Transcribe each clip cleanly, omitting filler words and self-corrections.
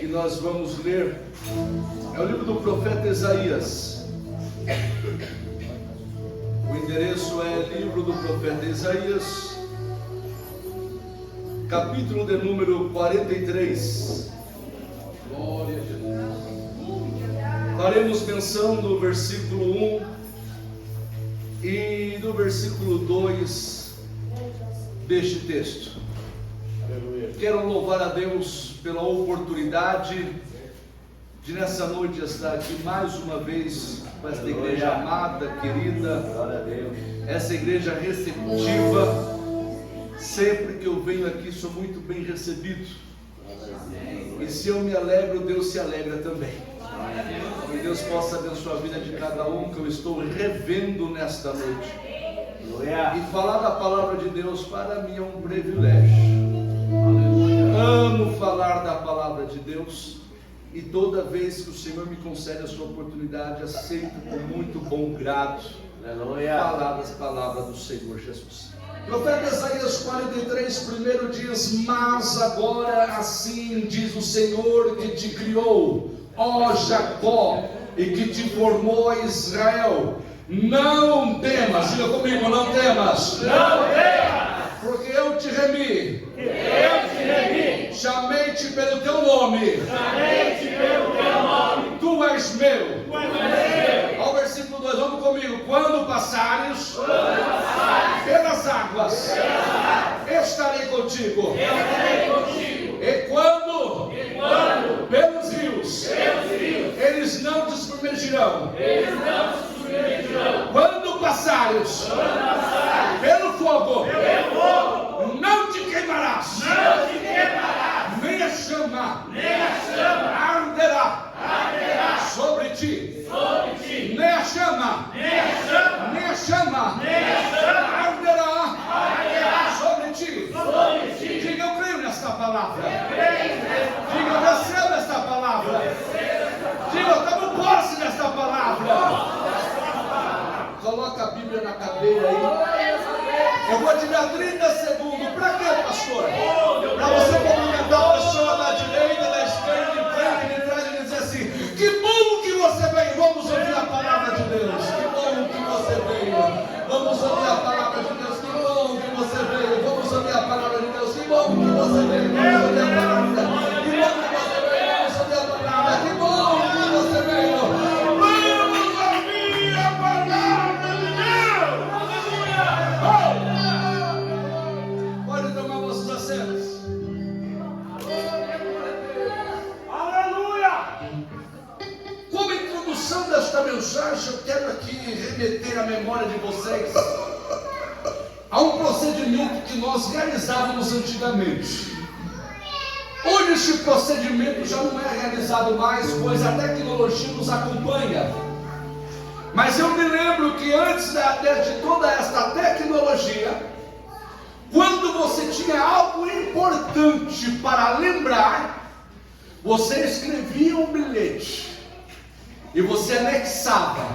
que nós vamos ler é o livro do profeta Isaías. O endereço é livro do profeta Isaías, capítulo de número 43. Glória a Jesus. Faremos menção do versículo 1 e do versículo 2 deste texto. Quero louvar a Deus pela oportunidade de nessa noite estar aqui mais uma vez com esta igreja amada, querida, essa igreja receptiva. Sempre que eu venho aqui sou muito bem recebido, e se eu me alegro, Deus se alegra também. Que Deus possa abençoar a vida de cada um que eu estou revendo nesta noite. E falar da palavra de Deus para mim é um privilégio. Amo falar da palavra de Deus, e toda vez que o Senhor me concede essa oportunidade, aceito com muito bom grado falar das palavras do Senhor Jesus. Profeta Isaías 43, primeiro diz: mas agora assim diz o Senhor que te criou, ó Jacó, e que te formou, Israel, não temas. Diga comigo, não temas. Não temas, porque eu te remi. Chamei-te pelo teu nome. Tu és meu. Ao versículo 2, vamos comigo. Quando passares pelas águas, estarei contigo. E quando pelos rios, eles não te submergirão. Quando passares pelo fogo, não te queimarás. Nem a chama arderá sobre ti. Nem a chama arderá sobre ti. Diga: eu creio nesta palavra. Diga: eu recebo esta palavra. Diga: eu tomo posse desta palavra. Coloca a Bíblia na cadeira aí. Eu vou te dar 30 segundos. Para quê, pastor? Para você cumprimentar a pessoa da direita, da esquerda, de frente, de trás, e dizer assim: que bom que você veio. Vamos ouvir a palavra de Deus. Que bom que você veio. Vamos ouvir a palavra de Deus. Que bom que você veio. Vamos ouvir a palavra de Deus. Que bom que você veio. Vamos ouvir a palavra de Deus. Que bom que você veio. Vamos ouvir a palavra. Que bom que você veio. Vamos ouvir a palavra de Deus. Pode tomar vossos assentos. Como introdução desta mensagem, eu quero aqui remeter à memória de vocês a um procedimento que nós realizávamos antigamente. Hoje este procedimento já não é realizado mais, pois a tecnologia nos acompanha. Mas eu me lembro que antes de toda esta tecnologia, quando você tinha algo importante para lembrar, você escrevia um bilhete e você anexava,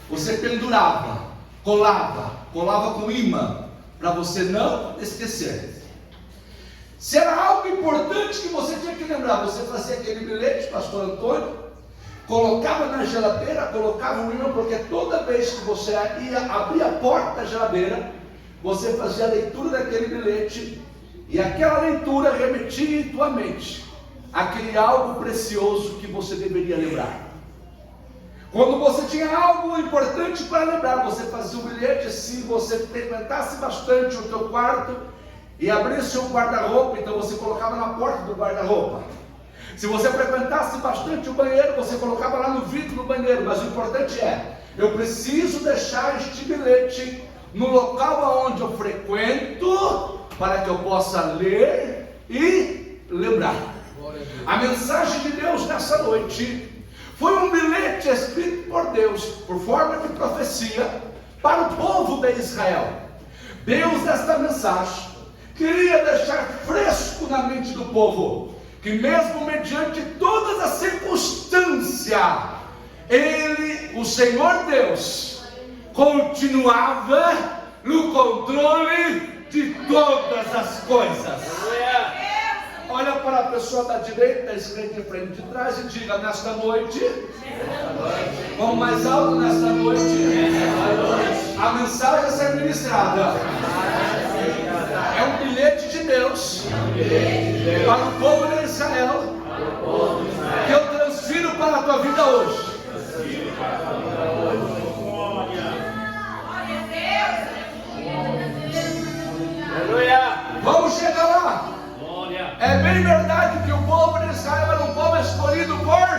você pendurava, colava com imã, para você não esquecer. Se era algo importante que você tinha que lembrar, você fazia aquele bilhete, pastor Antônio, colocava na geladeira, colocava um imã, porque toda vez que você ia abrir a porta da geladeira, você fazia a leitura daquele bilhete, e aquela leitura remetia em tua mente aquele algo precioso que você deveria lembrar. Quando você tinha algo importante para lembrar, você fazia um bilhete. Se você frequentasse bastante o teu quarto e abrisse um guarda-roupa, então você colocava na porta do guarda-roupa. Se você frequentasse bastante o banheiro, você colocava lá no vidro do banheiro. Mas o importante é: eu preciso deixar este bilhete no local onde eu frequento, para que eu possa ler e lembrar. A mensagem de Deus nessa noite foi um bilhete escrito por Deus, por forma de profecia, para o povo de Israel. Deus, nesta mensagem, queria deixar fresco na mente do povo, que mesmo mediante todas as circunstâncias, Ele, o Senhor Deus, continuava no controle de todas as coisas. Olha para a pessoa da direita, da esquerda, em frente, de trás e diga: nesta noite, vamos mais alto, nesta noite, a mensagem a ser ministrada é um bilhete de Deus para o povo de Israel, que eu transfiro para a tua vida hoje. Vamos chegar lá. É bem verdade que o povo de Israel era um povo escolhido por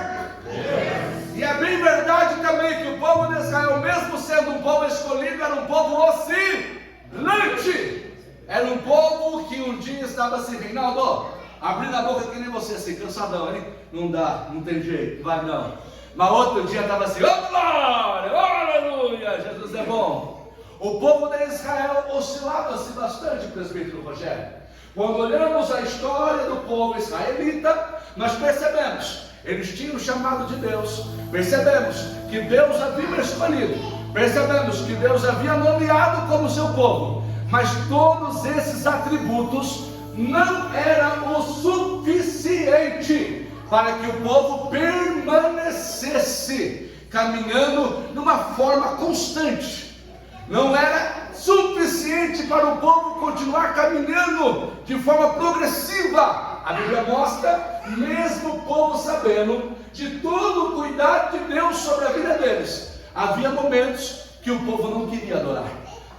Deus. E é bem verdade também que o povo de Israel, mesmo sendo um povo escolhido, era um povo oscilante. Era um povo que um dia estava assim: Reinaldo, abrindo a boca que nem você, assim, cansadão, hein? Não dá, não tem jeito, vai não. Mas outro dia estava assim: oh glória, oh aleluia, Jesus é bom. O povo de Israel oscilava-se bastante, presbítero Rogério. Quando olhamos a história do povo israelita, nós percebemos, eles tinham o chamado de Deus, percebemos que Deus havia escolhido, percebemos que Deus havia nomeado como seu povo, mas todos esses atributos não eram o suficiente para que o povo permanecesse caminhando numa forma constante. Não era suficiente para o povo continuar caminhando de forma progressiva. A Bíblia mostra, mesmo o povo sabendo de todo o cuidado de Deus sobre a vida deles, havia momentos que o povo não queria adorar,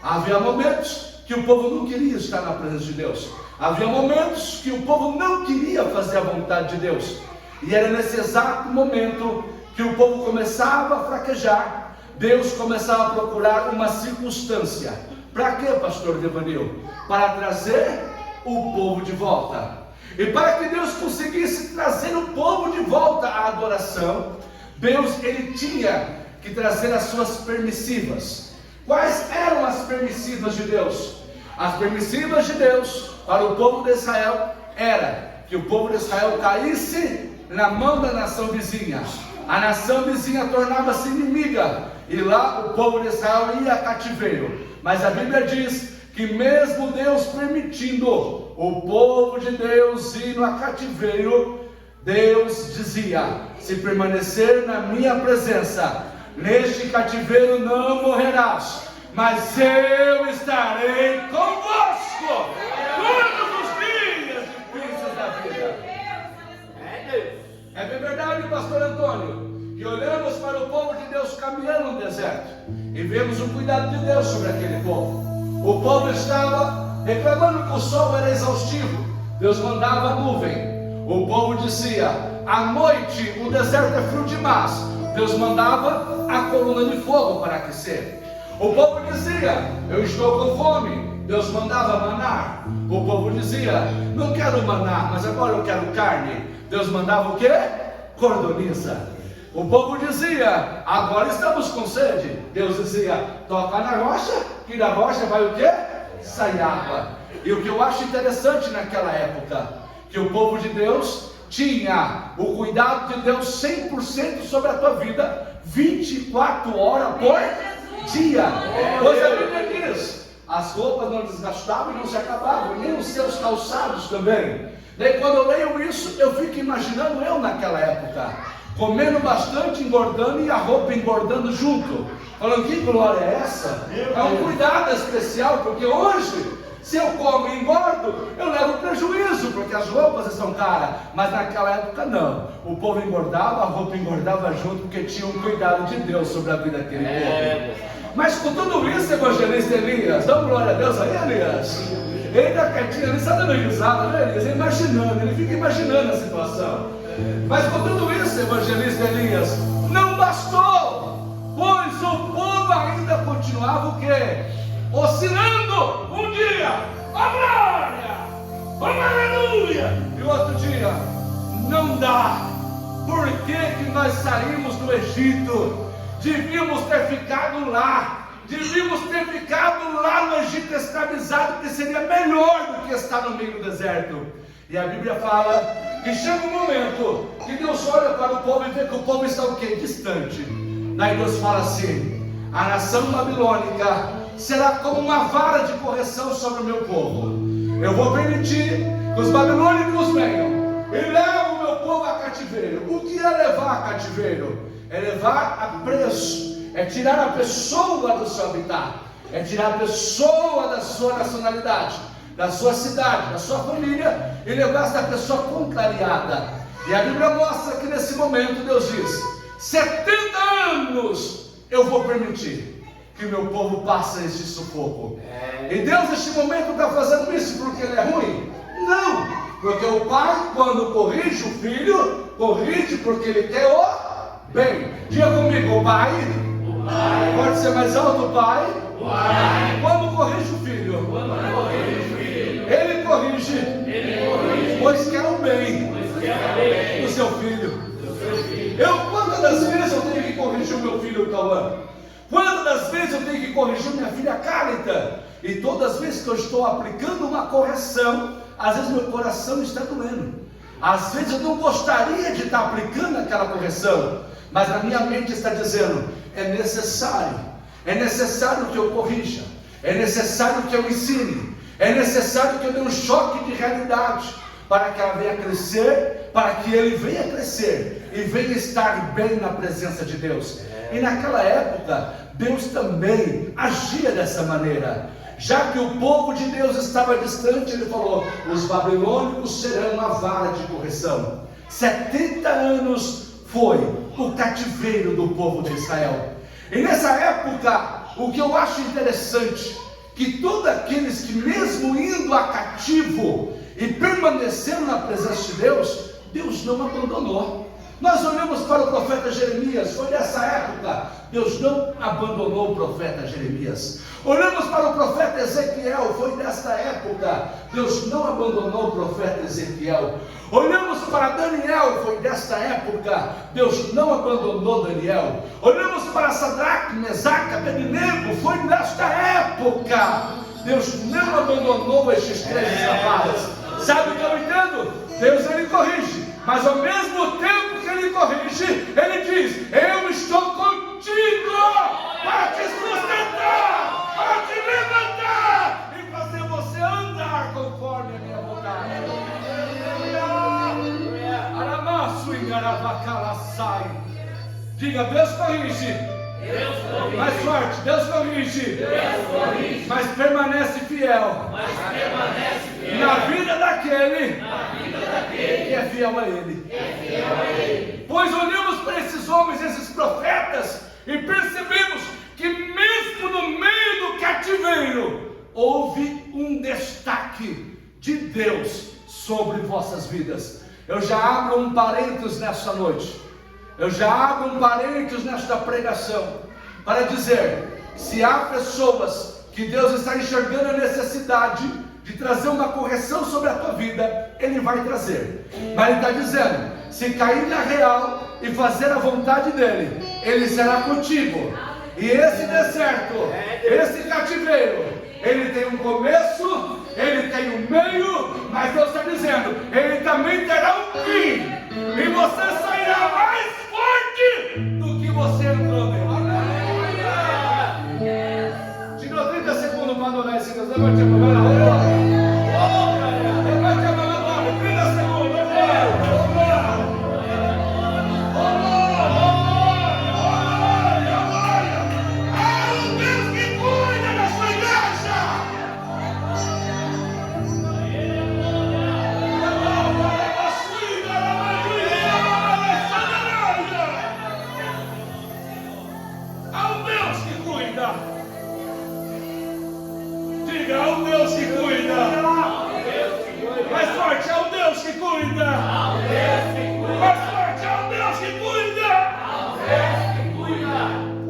havia momentos que o povo não queria estar na presença de Deus, havia momentos que o povo não queria fazer a vontade de Deus, e era nesse exato momento que o povo começava a fraquejar. Deus começava a procurar uma circunstância. Para quê, pastor Devanil? Para trazer o povo de volta. E para que Deus conseguisse trazer o povo de volta à adoração, Deus, ele tinha que trazer as suas permissivas. Quais eram as permissivas de Deus? As permissivas de Deus para o povo de Israel era que o povo de Israel caísse na mão da nação vizinha. A nação vizinha tornava-se inimiga, e lá o povo de Israel ia a cativeiro. Mas a Bíblia diz que mesmo Deus permitindo o povo de Deus ir a cativeiro, Deus dizia: se permanecer na minha presença, neste cativeiro não morrerás, mas eu estarei convosco todos os dias difíceis da vida. É bem verdade, pastor Antônio, que olhamos para o povo de Deus caminhando no deserto e vemos o cuidado de Deus sobre aquele povo. O povo estava reclamando que o sol era exaustivo, Deus mandava a nuvem. O povo dizia: à noite o deserto é frio demais, Deus mandava a coluna de fogo para aquecer. O povo dizia: eu estou com fome, Deus mandava maná. O povo dizia: não quero maná, mas agora eu quero carne. Deus mandava o quê? Cordoniza. O povo dizia: agora estamos com sede. Deus dizia: toca na rocha, que da rocha vai o quê? Sai água. E o que eu acho interessante naquela época, que o povo de Deus tinha o cuidado de Deus 100% sobre a tua vida, 24 horas por dia. Pois a Bíblia diz: as roupas não desgastavam e não se acabavam, nem os seus calçados também. Daí quando eu leio isso, eu fico imaginando eu naquela época, comendo bastante, engordando, e a roupa engordando junto, falando: que glória é essa? É um cuidado especial, porque hoje, se eu como e engordo, eu levo prejuízo, porque as roupas estão caras. Mas naquela época não, o povo engordava, a roupa engordava junto, porque tinha um cuidado de Deus sobre a vida daquele povo. Mas com tudo isso, evangelista Elias, dá glória a Deus aí, Elias. Ele está quietinho, ele está dando risada, né, Elias? Ele fica imaginando a situação. Mas com tudo isso, evangelista Elias, não bastou, pois o povo ainda continuava o quê? Oscilando. Um dia, ó glória, ó aleluia, e o outro dia, não dá. Por que nós saímos do Egito? Devíamos ter ficado lá. Devíamos ter ficado lá no Egito escravizado, que seria melhor do que estar no meio do deserto. E a Bíblia fala que chega um momento que Deus olha para o povo e vê que o povo está o quê? Distante. Daí Deus fala assim: a nação babilônica será como uma vara de correção sobre o meu povo. Eu vou permitir que os babilônicos venham e levam o meu povo a cativeiro. O que é levar a cativeiro? É levar a preso, é tirar a pessoa do seu habitat, é tirar a pessoa da sua nacionalidade, da sua cidade, da sua família, e levar essa pessoa contrariada. E a Bíblia mostra que nesse momento Deus diz: 70 anos eu vou permitir que o meu povo passe esse sufoco. E Deus neste momento está fazendo isso porque ele é ruim? Não, porque o pai, quando corrige o filho, corrige porque ele quer o bem. Diga comigo: o pai, pode ser mais alto, o pai, quando corrige o filho, ele corrige, pois quer o bem do seu filho. Quantas das vezes eu tenho que corrigir o meu filho Cauã? Quantas das vezes eu tenho que corrigir minha filha Cálita? E todas as vezes que eu estou aplicando uma correção, às vezes meu coração está doendo. Às vezes eu não gostaria de estar aplicando aquela correção, mas a minha mente está dizendo: é necessário que eu corrija, é necessário que eu ensine, é necessário que eu dê um choque de realidade, para que ela venha crescer, para que ele venha crescer e venha estar bem na presença de Deus. E naquela época, Deus também agia dessa maneira. Já que o povo de Deus estava distante, ele falou: os babilônicos serão a vara de correção. 70 anos foi o cativeiro do povo de Israel. E nessa época, o que eu acho interessante, que todos aqueles que mesmo indo a cativo e permaneceram na presença de Deus, Deus não abandonou. Nós olhamos para o profeta Jeremias, foi nessa época, Deus não abandonou o profeta Jeremias. Olhamos para o profeta Ezequiel, foi nesta época, Deus não abandonou o profeta Ezequiel. Olhamos para Daniel, foi nesta época, Deus não abandonou Daniel. Olhamos para Sadraque, Mesaque, Abednego, foi nesta época, Deus não abandonou estes três rapazes. Sabe o que eu entendo? Deus, ele corrige, mas ao mesmo tempo que ele corrige, ele diz: eu estou contigo para te sustentar, para te levantar e fazer você andar conforme a minha vontade. Aramaço e Garavacalaçai. Diga: Deus corrige. Mais forte: Deus corrige, mas permanece fiel, na vida daquele que é fiel a Ele. Pois olhamos para esses homens, esses profetas, e percebemos que mesmo no meio do cativeiro, houve um destaque de Deus sobre vossas vidas. Eu já abro um parênteses nessa noite. Eu já abro um parênteses nesta pregação, para dizer: se há pessoas que Deus está enxergando a necessidade de trazer uma correção sobre a tua vida, Ele vai trazer. Mas Ele está dizendo: se cair na real e fazer a vontade dEle, Ele será contigo. E esse deserto, esse cativeiro, ele tem um começo, ele tem um meio, mas Deus está dizendo: ele também terá um fim. E você sairá mais forte do que você entrou nele. Tirou 30 segundos para adorar esse Deus. Levante a mão agora. Levante a mão agora. 30 segundos.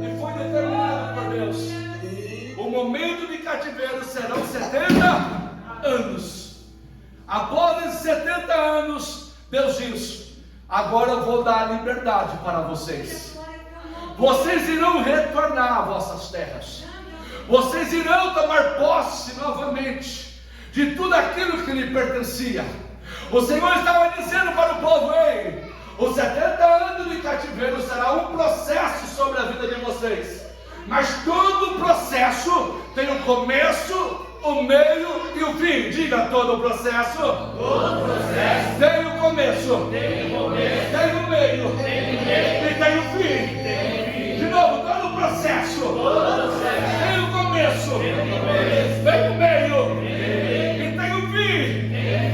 E foi determinado por Deus. O momento de cativeiro serão 70 anos. Após esses 70 anos, Deus diz: agora eu vou dar liberdade para vocês. Vocês irão retornar às vossas terras. Vocês irão tomar posse novamente de tudo aquilo que lhe pertencia. O Senhor estava dizendo para o povo: ei, os 70 anos de cativeiro será um processo sobre a vida de vocês, mas todo processo tem o começo, o meio e o o fim. Diga: todo o processo. Todo processo. Tem o começo. Tem o começo. Tem o meio. Tem o meio. E tem o fim. De novo, todo o processo. Todo processo. Tem o começo. Tem o começo. Tem o meio. E tem o fim.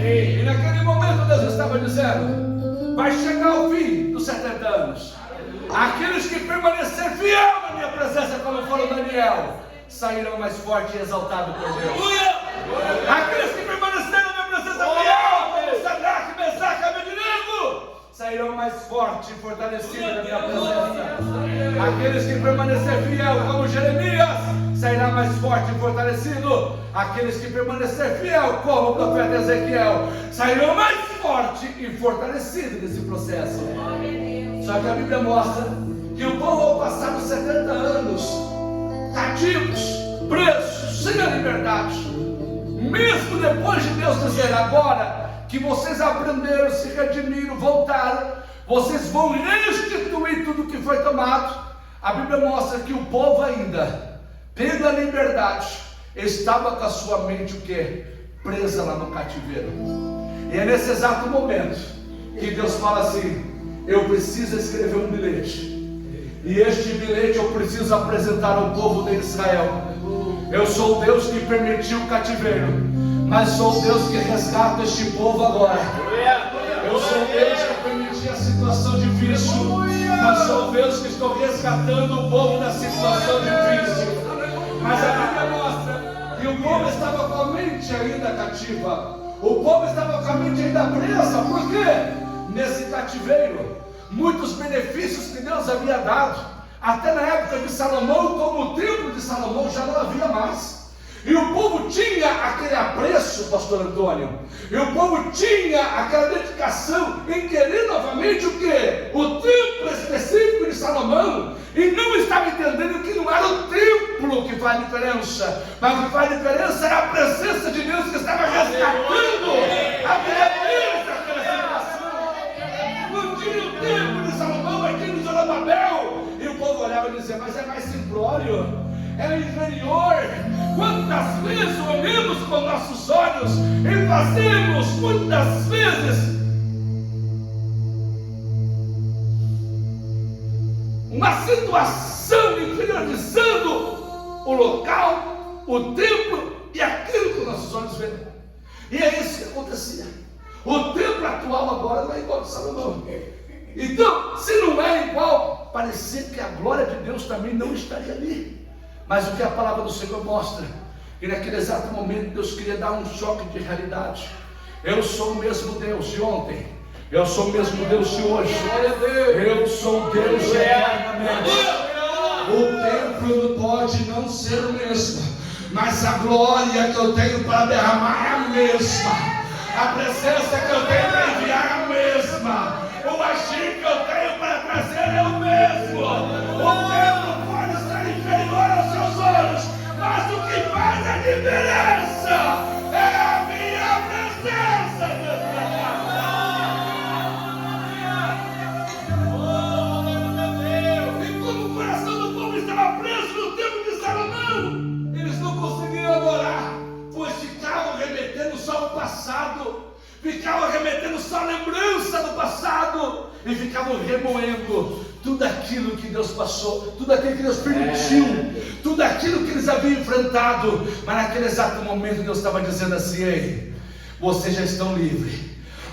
E naquele momento Deus estava dizendo: vai chegar o fim dos 70 anos. Aqueles que permanecer fiel na minha presença, como falou Daniel, sairão mais forte e exaltado por Deus. Aqueles que permaneceram na minha presença fiel, como Sadraque, Mesaque e Abednego, sairão mais forte e fortalecidos na minha presença. Aqueles que permanecer fiel, como Jeremias, sairá mais forte e fortalecido. Aqueles que permanecer fiel, como o profeta Ezequiel, sairão mais forte e fortalecido nesse processo. Só que a Bíblia mostra que o povo, ao passar os 70 anos cativos, presos, sem a liberdade, mesmo depois de Deus dizer: agora que vocês aprenderam, se redimiram, voltaram, vocês vão restituir tudo que foi tomado, a Bíblia mostra que o povo ainda, pela liberdade, estava com a sua mente o quê? Presa lá no cativeiro. E é nesse exato momento que Deus fala assim: eu preciso escrever um bilhete, e este bilhete eu preciso apresentar ao povo de Israel. Eu sou o Deus que permitiu o cativeiro, mas sou o Deus que resgata este povo agora. Eu sou o Deus que permitiu a situação difícil, mas sou o Deus que estou resgatando o povo da situação difícil. Mas a Bíblia mostra que o povo estava com a mente ainda cativa, o povo estava com a mente ainda presa. Por quê? Nesse cativeiro, muitos benefícios que Deus havia dado, até na época de Salomão, como o templo de Salomão já não havia mais. E o povo tinha aquele apreço, pastor Antônio, e o povo tinha aquela dedicação em querer novamente o quê? O templo específico de Salomão, e não estava entendendo que não era o templo que faz diferença, mas o que faz diferença era a presença de Deus que estava resgatando a beleza daquela situação. Não tinha o templo de Salomão, mas tinha o de Zorobabel, e o povo olhava e dizia: mas é mais simplório, é inferior. Quantas vezes olhamos com nossos olhos e fazemos muitas vezes uma situação inferiorizando o local, o templo e aquilo que nossos olhos veem. E é isso que acontecia. O templo atual agora não é igual de Salomão. Então, se não é igual, parecia que a glória de Deus também não estaria ali. Mas o que a palavra do Senhor mostra, que naquele exato momento Deus queria dar um choque de realidade. Eu sou o mesmo Deus de ontem, eu sou o mesmo Deus de hoje, eu sou Deus eternamente. O templo pode não ser o mesmo, mas a glória que eu tenho para derramar é a mesma, a presença que eu tenho para enviar é a mesma, o agir que eu tenho para trazer é o mesmo. O templo pode estar inferior aos seus olhos, mas o que faz a diferença é a minha presença. E como o coração do povo estava preso no templo de Salomão, eles não conseguiam adorar, pois ficavam remetendo só ao passado, ficavam remetendo só a lembrança do passado, e ficavam remoendo tudo aquilo que Deus passou, tudo aquilo que Deus permitiu, tudo aquilo que eles haviam enfrentado. Mas naquele exato momento Deus estava dizendo assim: ei, vocês já estão livres,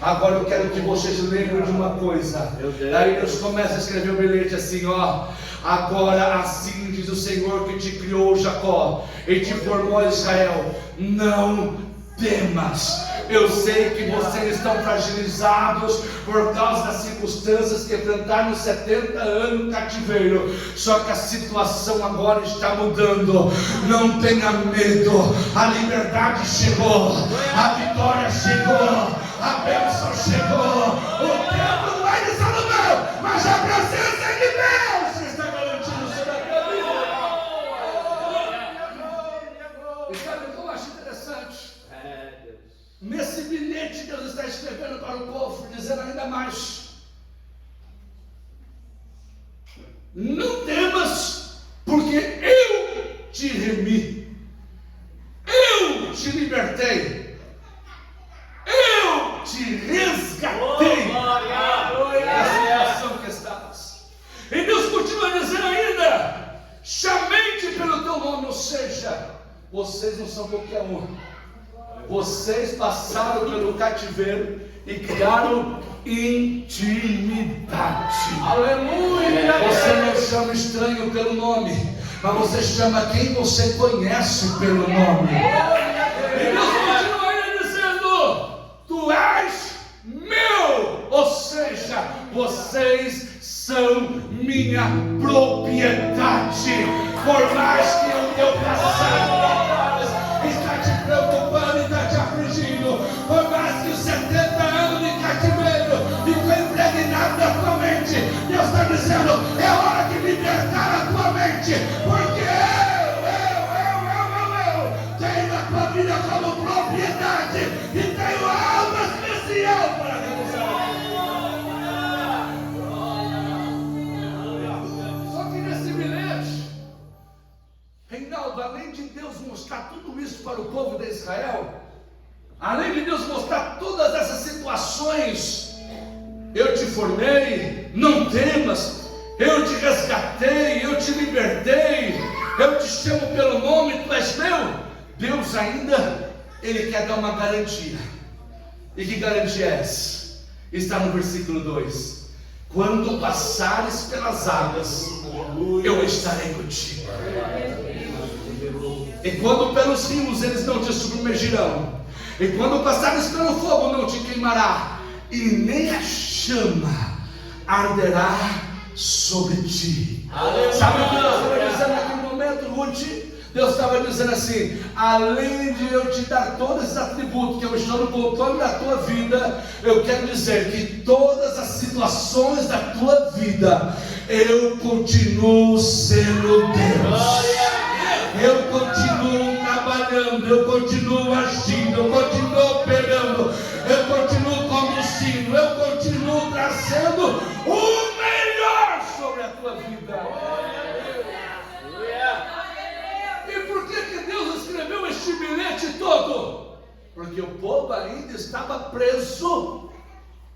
agora eu quero que vocês lembrem de uma coisa. Aí Deus começa a escrever o bilhete assim, ó: agora assim diz o Senhor que te criou, Jacó, e te formou, Israel, não temas. Eu sei que vocês estão fragilizados por causa das circunstâncias que enfrentaram os 70 anos no cativeiro. Só que a situação agora está mudando. Não tenha medo. A liberdade chegou. A vitória chegou. A bênção chegou. O templo não é de Salomão, mas a presença de Deus está garantida sobre a tua vida. E sabe o que eu acho interessante? Nesse bilhete Deus está escrevendo para o povo, dizendo ainda mais: não temas, porque eu te remi, eu te libertei. não são qualquer um. Vocês passaram pelo cativeiro e criaram intimidade. Aleluia! Você não chama estranho pelo nome, mas você chama quem você conhece pelo nome. E Deus continua ainda dizendo: tu és meu, ou seja, vocês são minha propriedade. Por mais que o teu passado está te preocupando e está te afligindo, por mais que os 70 anos de cativeiro ficou impregnado na tua mente, Deus está dizendo: é hora de libertar a tua mente, porque eu tenho a tua vida como propriedade e tenho algo especial para realizar. Só que nesse bilhete, Reinaldo, além de Deus mostrar tudo isso para o povo de Israel, além de Deus mostrar todas essas situações, eu te formei, não temas, eu te resgatei, eu te libertei, eu te chamo pelo nome, tu és meu. Deus ainda, Ele quer dar uma garantia. E que garantia é essa? Está no versículo 2: quando passares pelas águas, eu estarei contigo. E quando pelos rios, eles não te submergirão. E quando passares pelo fogo, não te queimará, e nem a chama arderá sobre ti. Sabe o que Deus estava dizendo naquele momento, Ruth? Deus estava dizendo assim: além de eu te dar todos esses atributos que eu estou no controle da tua vida, eu quero dizer que todas as situações da tua vida, eu continuo sendo Deus. Eu continuo trabalhando, eu continuo agindo, eu continuo operando, eu continuo conduzindo, eu continuo trazendo o melhor sobre a tua vida. E por que Deus escreveu este bilhete todo? Porque o povo ainda estava preso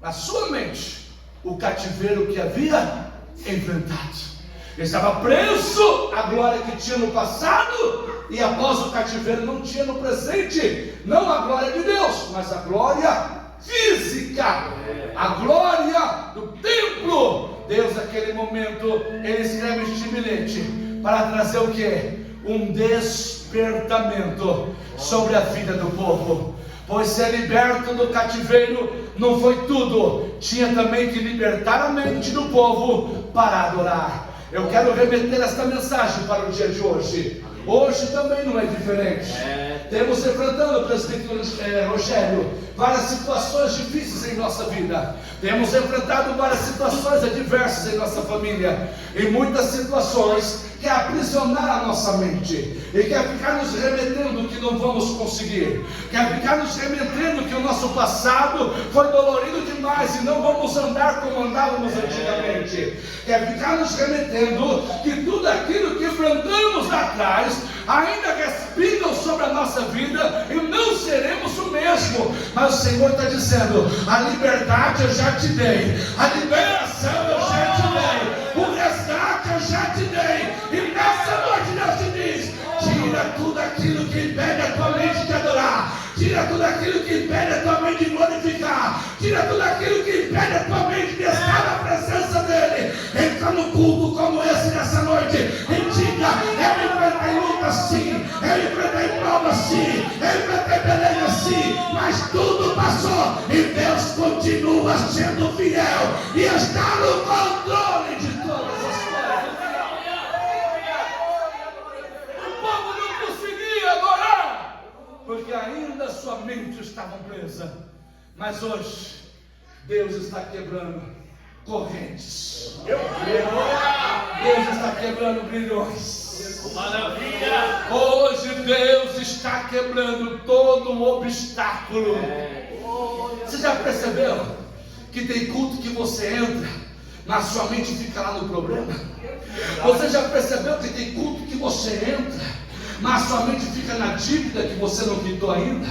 na sua mente o cativeiro que havia enfrentado. Estava preso à glória que tinha no passado, e após o cativeiro não tinha no presente, não a glória de Deus, mas a glória física, a glória do templo. Deus, naquele momento, Ele escreve este bilhete para trazer o quê? Um despertamento sobre a vida do povo. Pois ser liberto do cativeiro não foi tudo, tinha também que libertar a mente do povo para adorar. Eu quero remeter esta mensagem para o dia de hoje. Hoje também não é diferente. Temos enfrentando, presbítero Rogério, várias situações difíceis em nossa vida. Temos enfrentado várias situações adversas em nossa família. E muitas situações quer aprisionar a nossa mente. E quer ficar nos remetendo que não vamos conseguir. Quer ficar nos remetendo que o nosso passado foi dolorido demais e não vamos andar como andávamos antigamente. Quer ficar nos remetendo que tudo aquilo que enfrentamos lá atrás ainda respingam sobre a nossa vida e não seremos o mesmo. Mas o Senhor está dizendo: a liberdade eu já te dei, a liberação eu já te dei, o resgate eu já te dei. E nessa noite Deus te diz: tira tudo aquilo que impede a tua mente de adorar, tira tudo aquilo que impede a tua mente de glorificar, tira tudo aquilo que impede a tua mente de estar na presença dEle. Entra no culto como esse nessa noite e diga: eu enfrentei luta sim, eu enfrentei prova sim, eu enfrentei beleza sim, mas tudo passou e Deus continua sendo fiel e está no controle de todas as coisas. O povo não conseguia adorar porque ainda sua mente estava presa. Mas hoje Deus está quebrando correntes. Deus está quebrando grilhões. Maravilha! Hoje Deus está quebrando todo o obstáculo. Você já percebeu que tem culto que você entra, na sua mente fica lá no problema? Você já percebeu que tem culto que você entra, mas sua mente fica na dívida que você não quitou ainda?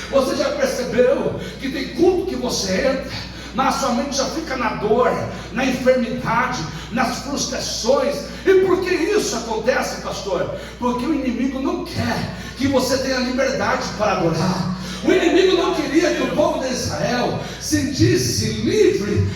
Você já percebeu que tem culto que você entra, mas a sua mente já fica na dor, na enfermidade, nas frustrações. E por que isso acontece, pastor? Porque o inimigo não quer que você tenha liberdade para adorar. O inimigo não queria que o povo de Israel sentisse livre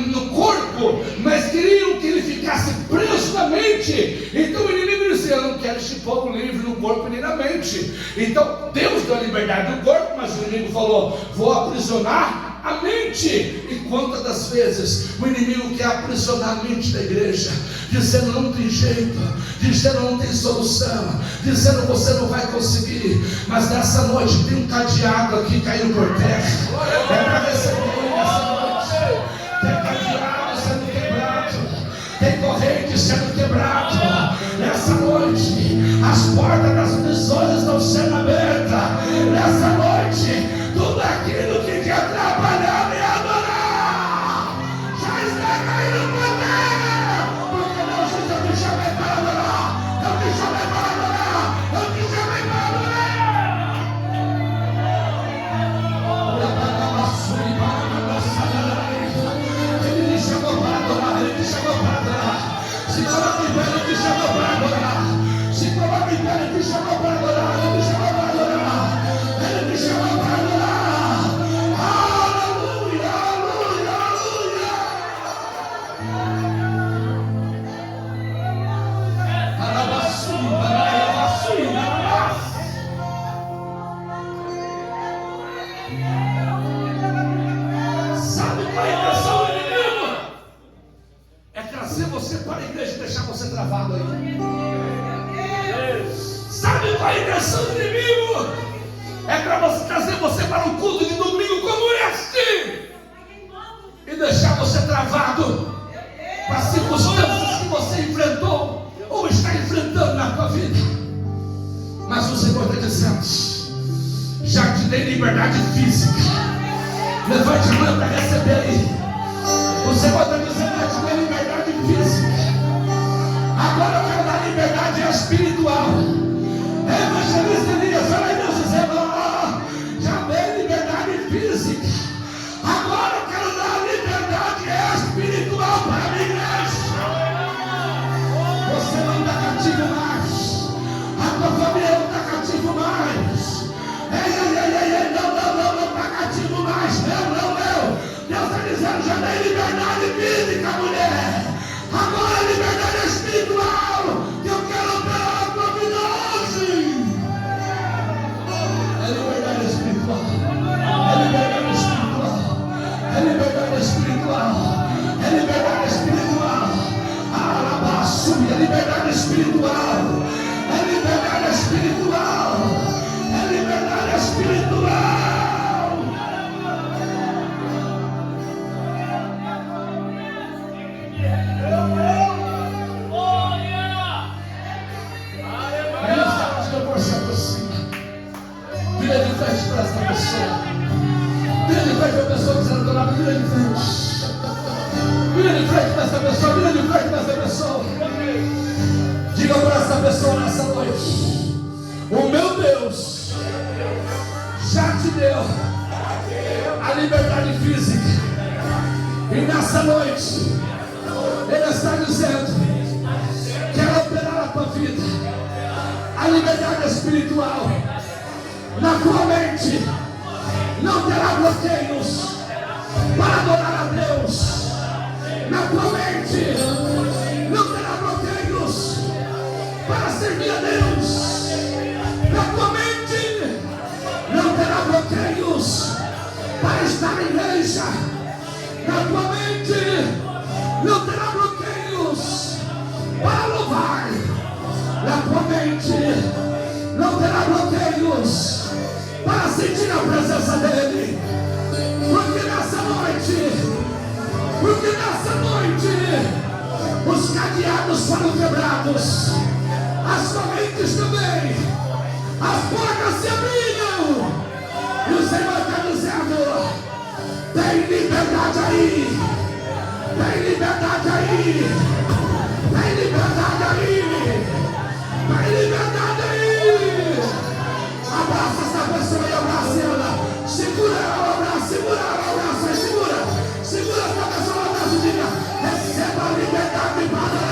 no corpo, mas queriam que ele ficasse preso na mente. Então o inimigo dizia: eu não quero este povo livre no corpo nem na mente. Então Deus deu a liberdade do corpo, mas o inimigo falou: vou aprisionar a mente. E quantas das vezes o inimigo quer aprisionar a mente da igreja, dizendo não tem jeito, dizendo não tem solução, dizendo você não vai conseguir. Mas nessa noite tem um cadeado aqui caindo por terra, é para receber nessa noite. Tem cadeado sendo quebrado, tem corrente sendo quebrado. Nessa noite as portas das prisões estão sendo abertas. Nessa noite tudo aquilo que te atrapalhar e adorar já está caindo por terra, porque Deus diz: eu te chamei para adorar, eu te chamei para adorar, eu te chamei para adorar. Ele te chamou para adorar, ele te chamou para adorar. Se coloca em pé, ele te chamou para adorar. Se coloca em pé, ele te chamou para adorar, ele te chamou para adorar, ele te chamou para adorar. Sabe qual é a intenção do inimigo? É trazer você para a igreja e deixar você travado aí. Sabe qual é a intenção do inimigo? É para você trazer você para um culto de domingo como este e deixar você travado para as circunstâncias que você enfrentou ou está enfrentando na tua vida. Mas o Senhor está dizendo: já te dei liberdade física. Levante a mão para receber aí. O Senhor está dizendo: já te dei liberdade física, agora eu quero dar liberdade espiritual. Evangelista Elias, olha aí Deus dizendo: já dei liberdade física, agora eu quero dar liberdade espiritual para a minha igreja. Você não está cativo mais, a tua família não está cativo mais. Não está cativo mais. Não. Deus está dizendo: já dei liberdade física, mulher, agora liberdade espiritual, que eu quero operar a tua vida hoje. É liberdade espiritual, é liberdade espiritual, é liberdade espiritual, é liberdade espiritual. É liberdade espiritual, é liberdade espiritual, é liberdade espiritual. Vira de frente para essa pessoa. Vira de frente para a pessoa que está do lado. Vira de frente. Vira de frente para essa pessoa. Vira de frente para essa pessoa. Diga para essa pessoa nessa noite: o meu Deus já te deu a liberdade física. E nessa noite Ele está dizendo: quero operar a tua vida, a liberdade espiritual. Na tua mente não terá bloqueios para adorar a Deus. Na tua mente não terá bloqueios para servir a Deus. Na tua mente não terá bloqueios para estar na igreja. Na tua mente não terá bloqueios para louvar. Na tua mente não terá bloqueios para sentir a presença dEle. Porque nessa noite os cadeados foram quebrados, as correntes também, as portas se abriram. E o Senhor está dizendo: tem liberdade aí, tem liberdade aí, tem liberdade aí, tem liberdade aí. Abraça essa pessoa e abraça ela. Segura ela, abraça, segura ela, abraça, segura. Receba a liberdade para